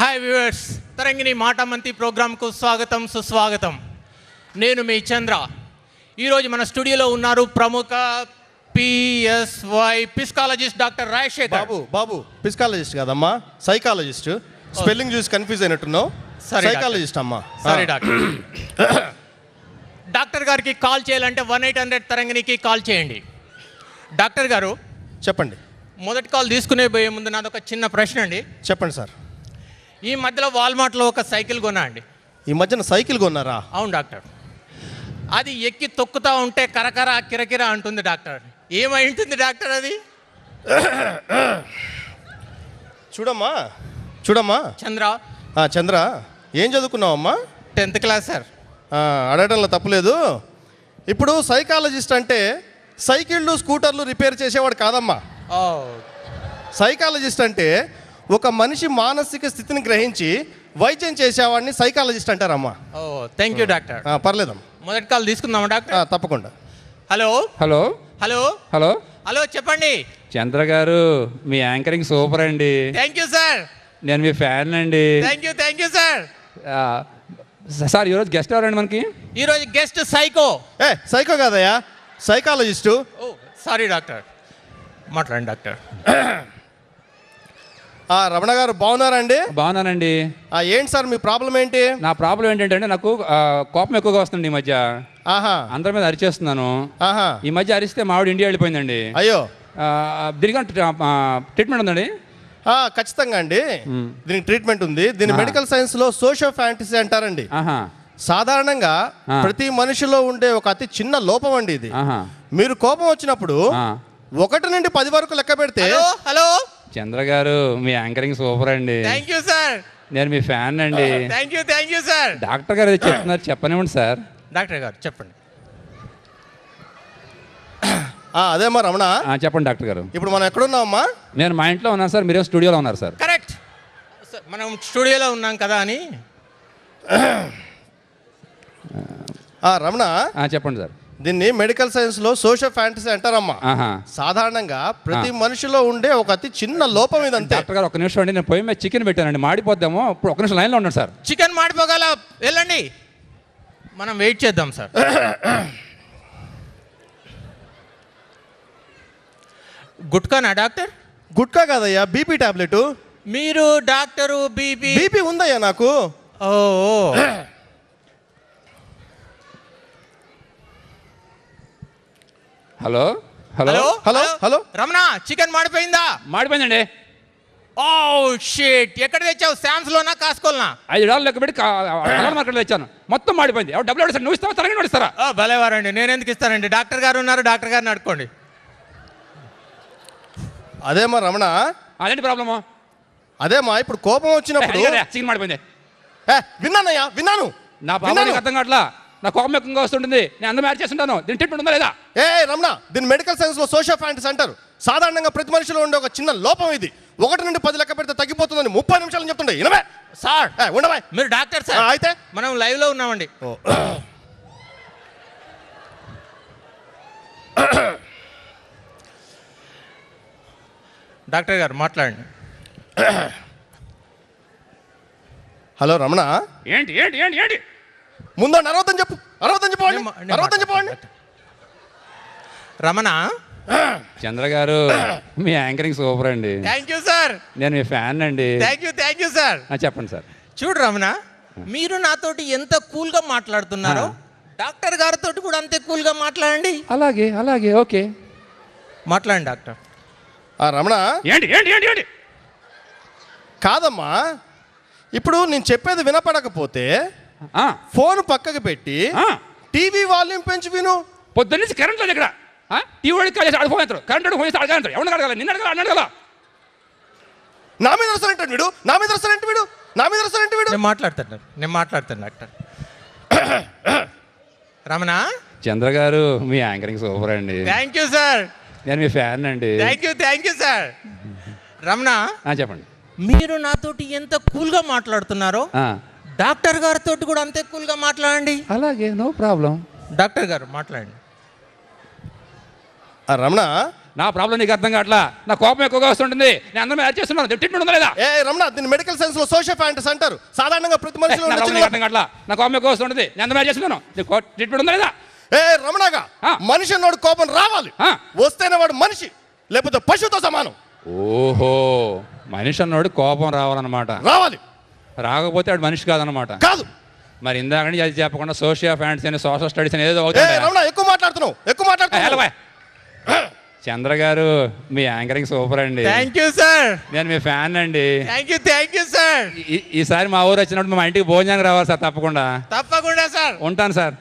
Hi viewers, తరంగిణి మాటమంతి ప్రోగ్రాంకు స్వాగతం సుస్వాగతం. నేను మీ చంద్ర. ఈరోజు మన స్టూడియోలో ఉన్నారు ప్రముఖ పిఎస్వై పిస్కాలజిస్ట్ డాక్టర్ రాజశేఖర్. బాబు పిస్కాలజిస్ట్ కాదమ్మా, సైకాలజిస్ట్. స్పెల్లింగ్ చూసి కన్ఫ్యూజ్ అయినట్టున్నావు. సైకాలజిస్ట్ అమ్మా. సరే డాక్టర్. డాక్టర్ గారికి కాల్ చేయాలంటే 1-800 తరంగిణికి కాల్ చేయండి. డాక్టర్ గారు చెప్పండి. మొదటి కాల్ తీసుకునే పోయే ముందు నాదొక చిన్న ప్రశ్న అండి. చెప్పండి సార్. ఈ మధ్యలో వాల్మార్ట్లో ఒక సైకిల్ కొన్నా అండి. ఈ మధ్యన సైకిల్ కొన్నారా? అవును డాక్టర్. అది ఎక్కి తొక్కుతా ఉంటే కరకర కిరకిర అంటుంది డాక్టర్. ఏమై ఉంటుంది డాక్టర్ అది? చూడమ్మా చంద్ర, ఏం చదువుకున్నావమ్మా? 10th class sir. అడగడంలో తప్పులేదు. ఇప్పుడు సైకాలజిస్ట్ అంటే సైకిళ్ళు స్కూటర్లు రిపేర్ చేసేవాడు కాదమ్మా. సైకాలజిస్ట్ అంటే ఒక మనిషి మానసిక స్థితిని గ్రహించి వైద్యం చేసేవాడిని సైకాలజిస్ట్ అంటారమ్మా. Thank you doctor. పర్లేదమ్మా. మొదటి కాల్ తీసుకుందామా డాక్టర్? తప్పకుండా. Hello hello hello hello hello చెప్పండి. చంద్ర గారు, మీ యాంకరింగ్ సూపర్ అండి. Thank you sir. నేను మీ ఫ్యాన్ అండి. Thank you sir. సార్ ఈరోజు గెస్ట్ ఎవరండి మనకి? ఈరోజు గెస్ట్ సైకో. సైకో కాదయ్యా, సైకాలజిస్టు. Sorry doctor. మాట్లాడండి డాక్టర్. రమణ గారు బాగున్నారా అండి? బాగున్నానండి. ఏంటి సార్ మీ ప్రాబ్లం ఏంటి? నా ప్రాబ్లం ఏంటంటే నాకు కోపం ఎక్కువగా వస్తుంది ఈ మధ్య. అందరి మీద అరిచేస్తున్నాను. ఈ మధ్య అరిస్తే మావిడ ఇండియా వెళ్ళిపోయిందండి. అయ్యో. దీనికి ట్రీట్మెంట్ ఉందండి? ఖచ్చితంగా అండి, దీనికి ట్రీట్మెంట్ ఉంది. దీని మెడికల్ సైన్స్ లో సోషియో ఫ్యాంటసీ అంటారండి. సాధారణంగా ప్రతి మనిషిలో ఉండే ఒక అతి చిన్న లోపం అండి ఇది. మీరు కోపం వచ్చినప్పుడు 1 నుండి 10 వరకు లెక్క పెడితే. హలో చంద్ర గారు, మీ యాంకరింగ్ సూపర్ అండి. Thank you sir. నేను మీ ఫ్యాన్ అండి. Thank you sir. డాక్టర్ గారు చెప్తున్నారు, చెప్పనివ్వండి సార్. డాక్టర్ గారు చెప్పండి. అదేమ్మా రమణ. చెప్పండి డాక్టర్ గారు. ఇప్పుడు మనం ఎక్కడున్నామమ్మా? నేను మా ఇంట్లో ఉన్నాను సార్, మీరేమో స్టూడియోలో ఉన్నారు సార్. కరెక్ట్. మనం స్టూడియోలో ఉన్నాం కదా అని. రమణ చెప్పండి సార్. దీన్ని మెడికల్ సైన్స్ లో సోషియో ఫ్యాంటసీ అంటారమ్మా. సాధారణంగా ప్రతి మనిషిలో ఉండే ఒక అతి చిన్న లోపం ఇదంతే. డాక్టర్ గారు 1 నిమిషం అండి, నేను పొయ్యి మీద చికెన్ పెట్టానండి, మాడిపోద్దామో. ఇప్పుడు 1 నిమిషం లైన్లో ఉన్నాను సార్. చికెన్ మాడిపోగల, వెళ్ళండి, మనం వెయిట్ చేద్దాం సార్. గుట్కానా డాక్టర్? గుట్కా కాదయ్యా, బీపీ టాబ్లెట్. మీరు డాక్టరు? బీపీ ఉందయ్యా నాకు. Hello hello hello hello Ramana, chicken మాడిపోయిందా? మాడిపోయిందండి. షిట్. ఎక్కడ తెచ్చావు? శామ్స్ లోనా కాస్కోల్నా? $5 లెక్క పెట్టి మార్కెట్లో తెచ్చాను, మొత్తం మాడిపోయింది. డబ్బులు అడుగుతారు, నువ్వు ఇస్తావా తరగని నడుస్తారా? భలేవారండి, నేను ఎందుకు ఇస్తానండి? డాక్టర్ గారు ఉన్నారు, డాక్టర్ గారిని అడుకోండి. అదేమా రమణ, అదేంటి ప్రాబ్లము? అదేమా ఇప్పుడు కోపం వచ్చినప్పుడు చికెన్ మాడిపోయింది. విన్నానయ్యా, విన్నాను. నా ప్రాబ్లం అర్థం కావట్లా. నా కోపం ఎక్కువగా వస్తుంటుంది, నేను అందరూ మ్యాచ్ చేస్తుంటాను. దీని ట్రీట్మెంట్ ఉందా లేదా? రమణ, దీని మెడికల్ సైన్స్ లో సోషియో ఫ్యాంటసీ అంటారు. సాధారణంగా ప్రతి మనిషిలో ఉండే ఒక చిన్న లోపం ఇది. 1 నుండి 10 లెక్క పెడితే తగ్గిపోతుందని 30 నిమిషాలు చెప్తుండే. సార్ ఉండవా? మీరు డాక్టర్ సార్? అయితే మనం లైవ్ లో ఉన్నామండి. డాక్టర్ గారు మాట్లాడండి. హలో రమణ. ఏంటి ఏంటి ఏంటి ఏంటి ముందు అరవద్దని చెప్పండి. రమణ. చంద్ర గారు, మీ యాంకరింగ్ సూపర్ అండి. Thank you sir. నేను మీ ఫ్యాన్ అండి. Thank you sir. చెప్పండి సార్. చూడు రమణ, మీరు నాతోటి ఎంత కూల్ గా మాట్లాడుతున్నారో డాక్టర్ గారితో కూడా అంతే కూల్ గా మాట్లాడండి. అలాగే అలాగే, ఓకే, మాట్లాడండి డాక్టర్. రమణ. ఏంటి ఏంటి ఏంటి ఏంటి కాదమ్మా, ఇప్పుడు నేను చెప్పేది వినపడకపోతే ఫోన్ పక్కకు పెట్టి టీవీ వాల్యూమ్ పెంచి విను. పొద్దున్నే కరెంట్ లేదు ఇక్కడ. టీవీ వాడికి కాల్ చేసి ఆడిపోతారు, కరెంట్ వాడికి ఫోన్ చేసి అడగాలంటారు. ఎవరిని అడగాలి? నిన్న అడగాలి, అన్నాడు కదా. నా మీద వస్తానంటే వీడు. నేను మాట్లాడతాను డాక్టర్. రమణ. చంద్ర గారు, మీ యాంకరింగ్ సూపర్ అండి. Thank you sir. నేను మీ ఫ్యాన్ అండి. Thank you sir. రమణ చెప్పండి. మీరు నాతోటి ఎంత కూల్ గా మాట్లాడుతున్నారో డాక్టర్ గారితో కూడా అంతే కూల్ గా మాట్లాడండి. అలాగే, నో ప్రాబ్లం. డాక్టర్ గారు మాట్లాడండి. రమణ, నా ప్రాబ్లం నీకు అర్థం కావట్లా, నా కోపం ఎక్కువగా వస్తుంటుంది, నేను అందరూ యాడ్ చేస్తున్నాను, ట్రీట్మెంట్ ఉందా లేదా? ఏ రమణ, దీన్ని మెడికల్ సైన్స్ లో సోషల్ ఫ్యాంటసీ అంటారు. సాధారణంగా ప్రతి మనిషిలో ఉండే చిన్న అర్థం కావట్లా, నా కోపం ఎక్కువ వస్తుంటుంది, నేను అందరూ యాడ్ చేస్తున్నాను, ట్రీట్మెంట్ ఉందా లేదా? ఏ రమణగా, మనిషి అన్నోడు కోపం రావాలి, వస్తేనే వాడు మనిషి, లేకపోతే పశువుతో సమానం. ఓహో, మనిషి అన్నోడు కోపం రావాలన్నమాట. రావాలి, రాకపోతే వాడు మనిషి కాదనమాట. కాదు. మరి ఇందాక నుంచి అది చెప్పకుండా సోషల్ ఫ్యాంటసీ అని సోషల్ స్టడీస్ అని ఏదో అవుతుంది. ఎక్కువ మాట్లాడుతున్నావు. చంద్ర గారు, మీ యాంకరింగ్ సూపర్ అండి. Thank you sir. నేను మీ ఫ్యాన్ అండి. Thank you sir. ఈసారి మా ఊరు వచ్చినప్పుడు మా ఇంటికి భోజనానికి రావాలి సార్, తప్పకుండా. తప్పకుండా సార్. ఉంటాను సార్.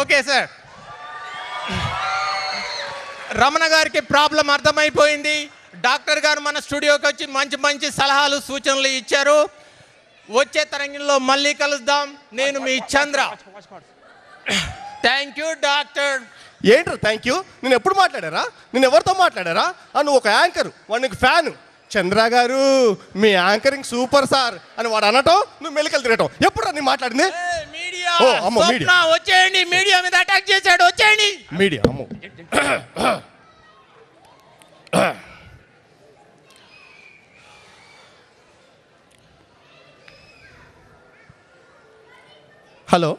Okay sir. రమణ గారికి ప్రాబ్లం అర్థమైపోయింది. డాక్టర్ గారు మన స్టూడియోకి వచ్చి మంచి మంచి సలహాలు సూచనలు ఇచ్చారు. వచ్చే తరంగంలో మళ్ళీ కలుద్దాం. నేను మీ చంద్ర. Thank you doctor. ఏంట్రా థ్యాంక్ యూ? నేను ఎప్పుడు మాట్లాడారా? నేను ఎవరితో మాట్లాడారా? నువ్వు ఒక యాంకర్, వాడు నీకు ఫ్యాన్. చంద్ర గారు, మీ యాంకరింగ్ సూపర్ సార్ అని వాడు అనటం, నువ్వు మెలికలు తిరగటం. ఎప్పుడు నీ మాట్లాడింది? మీడియా వచ్చేయండి, మీడియా మీద అటాక్ చేశాడు, వచ్చేయండి. మీడియా అమ్మో. హలో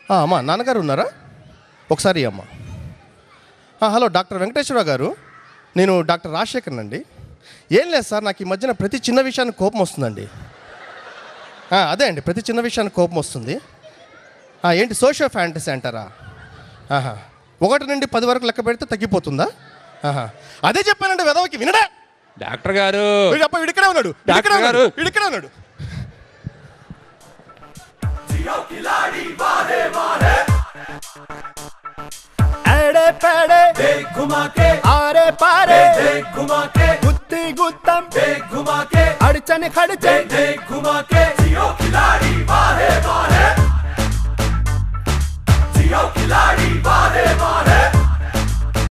అమ్మా, నాన్నగారు ఉన్నారా? ఒకసారి అమ్మా. హలో డాక్టర్ వెంకటేశ్వర గారు, నేను డాక్టర్ రాజశేఖర్ అండి. ఏం లేదు సార్, నాకు ఈ మధ్యన ప్రతి చిన్న విషయానికి కోపం వస్తుందండి. అదే అండి, ప్రతి చిన్న విషయానికి కోపం వస్తుంది. ఏంటి సోషల్ ఫ్యాంటసీ అంటారా? 1 నుండి 10 వరకు లెక్క పెడితే తగ్గిపోతుందా? అదే చెప్పానండి వెదవకి, వినడా? డాక్టర్ గారు ఇక్కడే ఉన్నాడు, డాక్టర్ గారు ఇక్కడే ఉన్నాడు. एड़े पेड़े देख घुमा के, आरे पारे देख घुमा के, गुत्ती गुत्तम देख घुमा के, अड़चन खड़चन देख घुमा के,